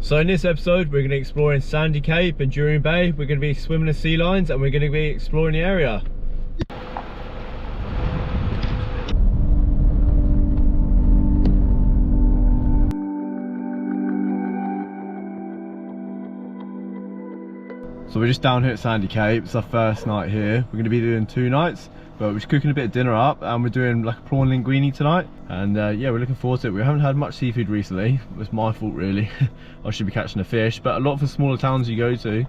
So in this episode, we're going to be exploring Sandy Cape and Durian Bay. We're going to be swimming the sea lions and we're going to be exploring the area. So we're just down here at Sandy Cape. It's our first night here. We're going to be doing 2 nights, but we're just cooking a bit of dinner up and we're doing like a prawn linguine tonight. And yeah, we're looking forward to it. We haven't had much seafood recently. It's my fault really. I should be catching a fish, but a lot of the smaller towns you go to,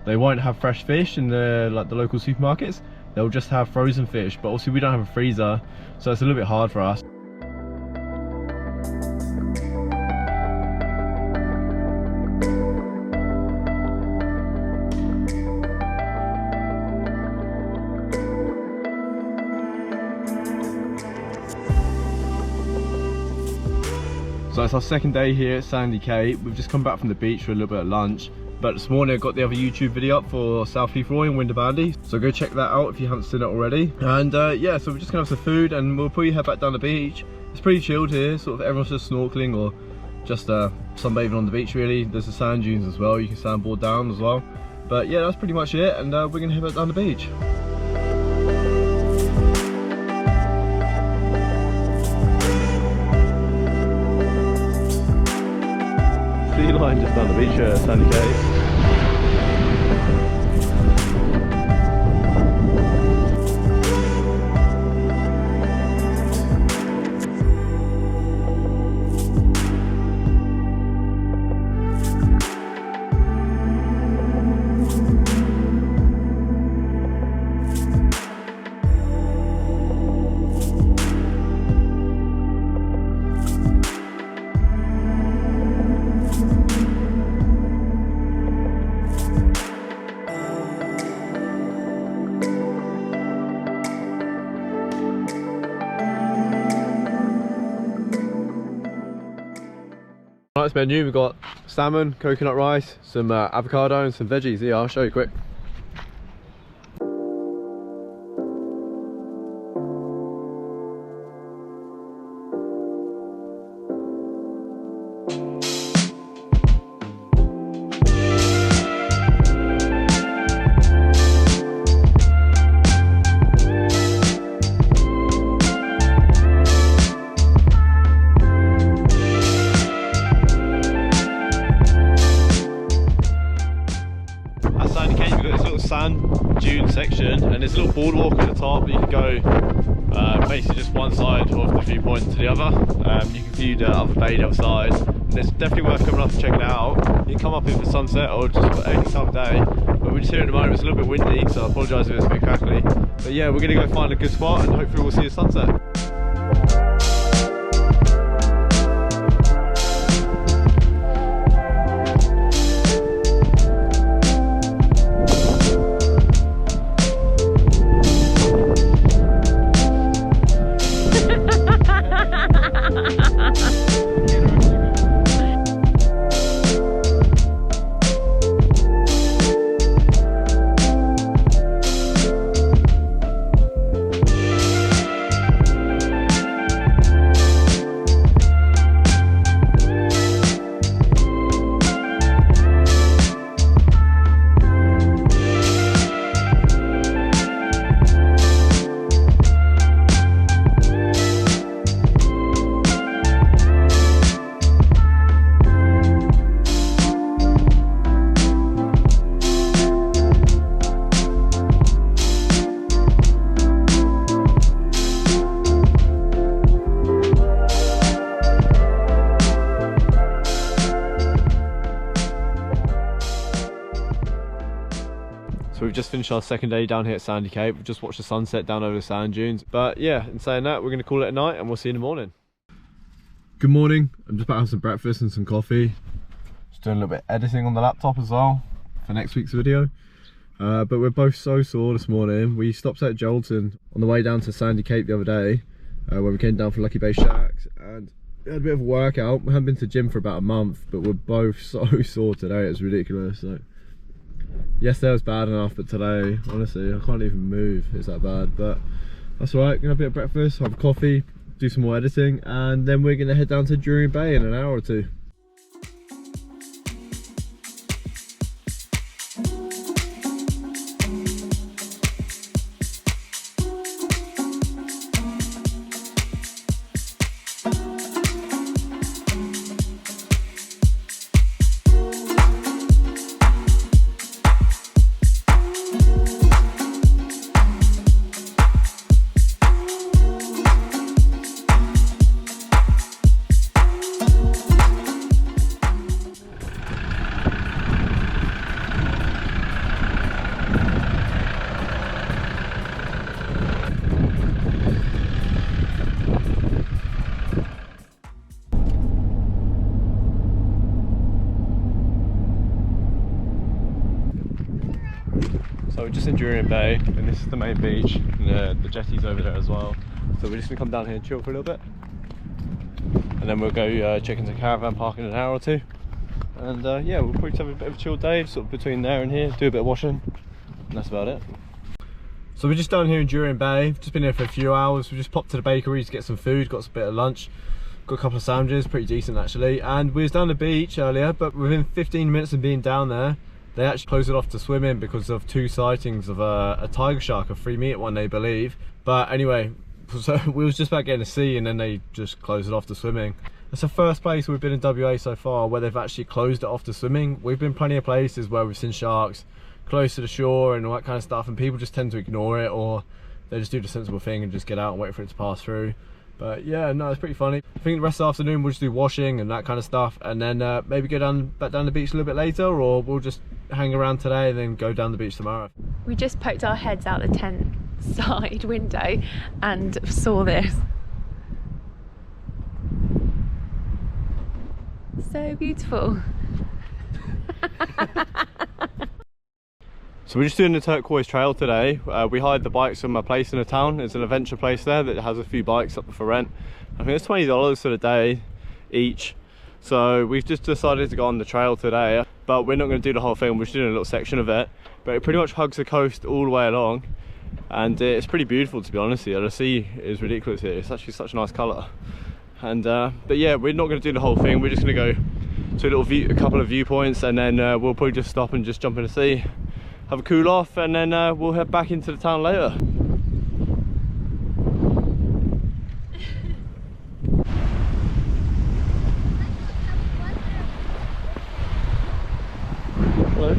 they won't have fresh fish in the local supermarkets. They'll just have frozen fish, but also we don't have a freezer, so it's a little bit hard for us. So it's our second day here at Sandy Cape. We've just come back from the beach for a little bit of lunch. But this morning I got the other YouTube video up for South Heath Roy and Windabandy. So go check that out if you haven't seen it already. And yeah, so we're just gonna have some food and we'll probably head back down the beach. It's pretty chilled here, sort of everyone's just snorkeling or just sunbathing on the beach really. There's the sand dunes as well, you can sandboard down as well. But yeah, that's pretty much it and we're gonna head back down the beach. Sea lion just down the beach here at Sandy Cape. Tonight's menu, we've got salmon, coconut rice, some avocado and some veggies. Yeah, I'll show you quick. Sand dune section and there's a little boardwalk at the top that you can go basically just one side of the viewpoint to the other. You can view the other bay the other side and it's definitely worth coming up and checking it out. You can come up here for sunset or just any time of day, but we're just here at the moment. It's a little bit windy, so I apologise if it's a bit crackly, but yeah, we're going to go find a good spot and hopefully we'll see the sunset. So we've just finished our second day down here at Sandy Cape. We've just watched the sunset down over the sand dunes. But yeah, in saying that, we're going to call it a night and we'll see you in the morning. Good morning. I'm just about to have some breakfast and some coffee. Just doing a little bit of editing on the laptop as well for next week's video. But we're both so sore this morning. We stopped at Jolton on the way down to Sandy Cape the other day when we came down from Lucky Bay Shacks and we had a bit of a workout. We haven't been to the gym for about a month, but we're both so sore today. It's ridiculous. So yesterday was bad enough, but today, honestly, I can't even move. It's that bad, but that's alright. Gonna have a bit of breakfast, have a coffee, do some more editing, and then we're gonna head down to Durian Bay in an hour or two. just in Durian Bay, and this is the main beach, and the jetty's over there as well. So we're just gonna come down here and chill for a little bit, and then we'll go check into the caravan park in an hour or two. And yeah, we'll probably have a bit of a chill day, sort of between there and here, do a bit of washing, and that's about it. So we're just down here in Durian Bay, just been here for a few hours. We just popped to the bakery to get some food, got a bit of lunch, got a couple of sandwiches, pretty decent actually. And we was down the beach earlier, but within 15 minutes of being down there, they actually closed it off to swimming because of 2 sightings of a tiger shark, a free meat one they believe. But anyway, so we was just about getting to sea, and then they just closed it off to swimming. It's the first place we've been in WA so far where they've actually closed it off to swimming. We've been plenty of places where we've seen sharks close to the shore and all that kind of stuff, and people just tend to ignore it, or they just do the sensible thing and just get out and wait for it to pass through. But yeah, no, it's pretty funny. I think the rest of the afternoon we'll just do washing and that kind of stuff, and then maybe go back down the beach a little bit later, or we'll just hang around today and then go down the beach tomorrow. We just poked our heads out the tent side window and saw this. So beautiful. So we're just doing the Turquoise Trail today. We hired the bikes from a place in the town. It's an adventure place there that has a few bikes up for rent. I think it's $20 for the day each. So we've just decided to go on the trail today, but we're not going to do the whole thing. We're just doing a little section of it, but it pretty much hugs the coast all the way along, and it's pretty beautiful, to be honest with you. The sea is ridiculous here. It's actually such a nice colour. And but yeah, we're not going to do the whole thing. We're just going to go to a couple of viewpoints, and then we'll probably just stop and just jump in the sea, have a cool off, and then we'll head back into the town later. Hello.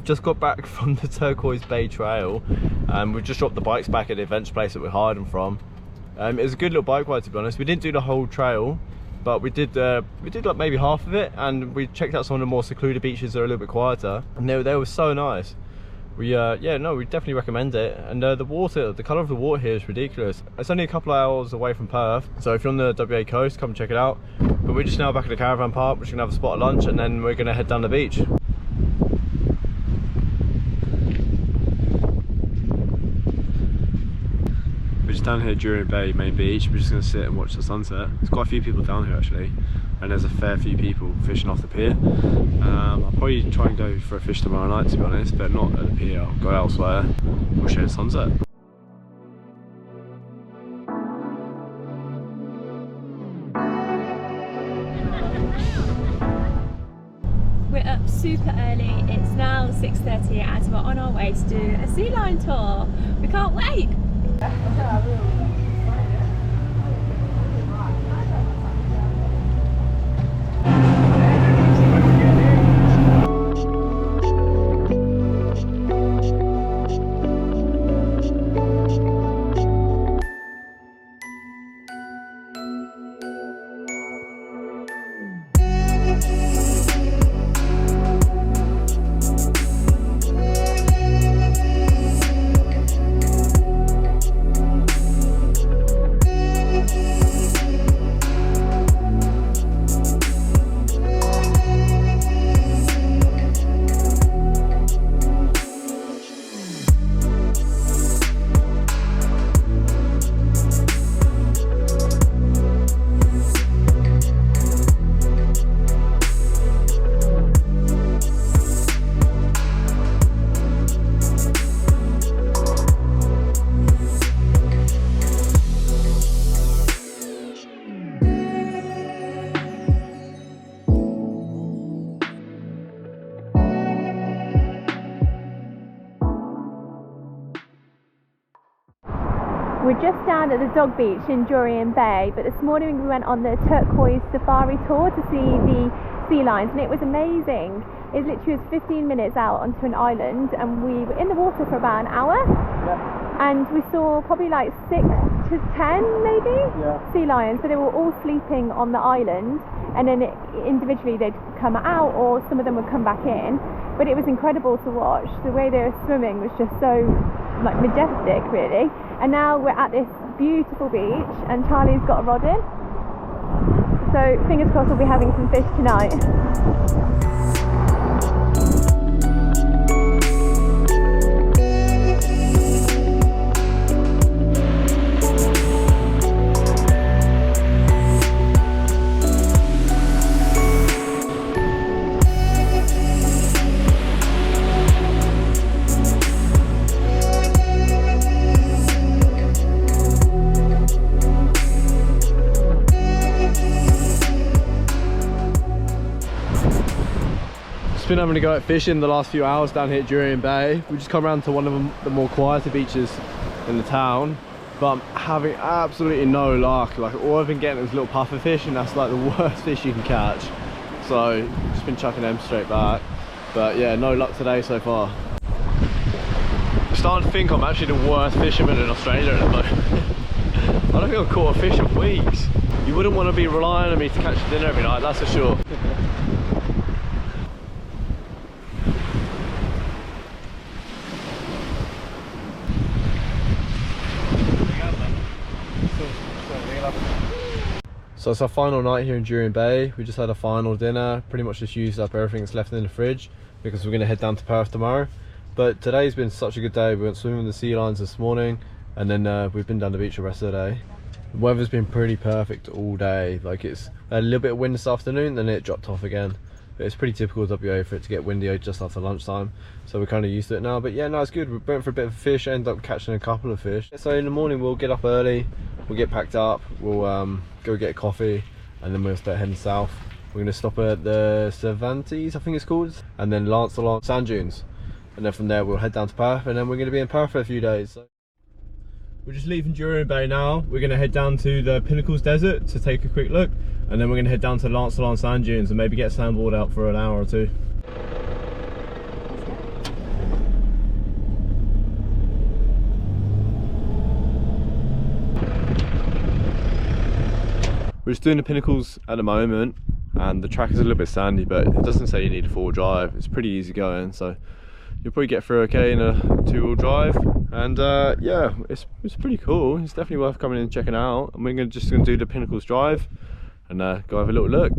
Just got back from the Turquoise Bay Trail, and we've just dropped the bikes back at the adventure place that we hired them from. It was a good little bike ride, to be honest. We didn't do the whole trail, but we did like maybe half of it, and we checked out some of the more secluded beaches that are a little bit quieter, and they were so nice. Yeah, no, we definitely recommend it. And the colour of the water here is ridiculous. It's only a couple of hours away from Perth, so if you're on the WA coast, come check it out. But we're just now back at the caravan park. We're just gonna have a spot of lunch, and then we're gonna head down the beach. Just down here at Durian Bay main beach. We're just going to sit and watch the sunset. There's quite a few people down here actually, and there's a fair few people fishing off the pier. I'll probably try and go for a fish tomorrow night, to be honest, but not at the pier. I'll go elsewhere. We'll share the sunset. We're up super early. It's now 6:30 and we're on our way to do a sea lion tour. We can't wait. We're just down at the dog beach in Jurien Bay, but this morning we went on the Turquoise safari tour to see the sea lions, and it was amazing. It literally was 15 minutes out onto an island, and we were in the water for about an hour. And we saw probably like 6 to 10 maybe sea lions, but they were all sleeping on the island, and then individually they'd come out, or some of them would come back in. But it was incredible to watch. The way they were swimming was just so like majestic, really. And now we're at this beautiful beach, and Charlie's got a rod in, so fingers crossed we'll be having some fish tonight. Been having to go out fishing the last few hours down here at Durian Bay. We just come around to one of the more quieter beaches in the town, but I'm having absolutely no luck. Like, all I've been getting is little puffer fish, and that's like the worst fish you can catch. So just been chucking them straight back. But yeah, no luck today so far. I'm starting to think I'm actually the worst fisherman in Australia at the moment. I don't think I've caught a fish in weeks. You wouldn't want to be relying on me to catch dinner every night, that's for sure. So it's our final night here in Durian Bay. We just had a final dinner, pretty much just used up everything that's left in the fridge because we're going to head down to Perth tomorrow. But today's been such a good day. We went swimming with the sea lions this morning, and then we've been down the beach the rest of the day. The weather's been pretty perfect all day. Like, it's a little bit of wind this afternoon, then it dropped off again. But it's pretty typical of WA for it to get windy just after lunchtime, so we're kind of used to it now. But yeah, no, it's good. We went for a bit of fish, ended up catching a couple of fish. So in the morning we'll get up early, we'll get packed up, we'll go get a coffee, and then we'll start heading south. We're going to stop at the Cervantes, I think it's called, and then Lancelot sand dunes, and then from there we'll head down to Perth, and then we're going to be in Perth for a few days. So we're just leaving Durian Bay now. We're going to head down to the Pinnacles desert to take a quick look, and then we're going to head down to Lancelot sand dunes and maybe get a sandboard out for an hour or two. We're just doing the Pinnacles at the moment, and the track is a little bit sandy, but it doesn't say you need a 4-wheel drive. It's pretty easy going, so you'll probably get through okay in a 2-wheel drive. And yeah, it's pretty cool. It's definitely worth coming in and checking out. And we're just going to do the Pinnacles drive and go have a little look.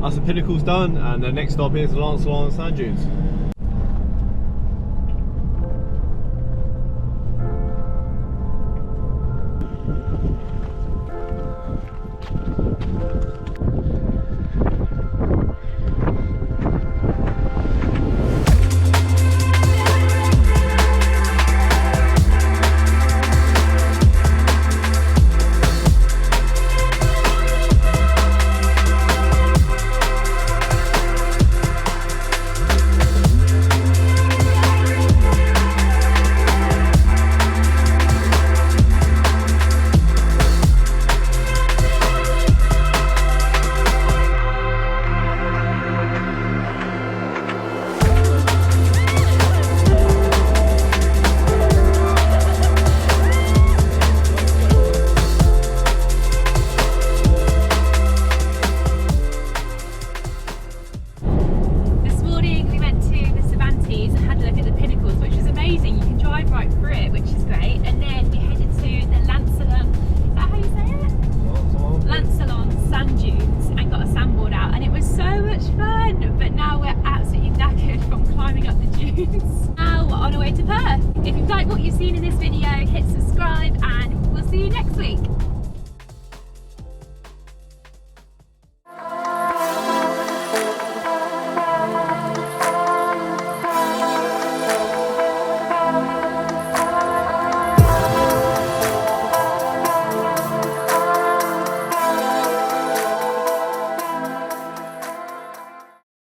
That's the Pinnacles done, and the next stop is Lancelot sand dunes. on our way to Perth. If you've liked what you've seen in this video, hit subscribe and we'll see you next week.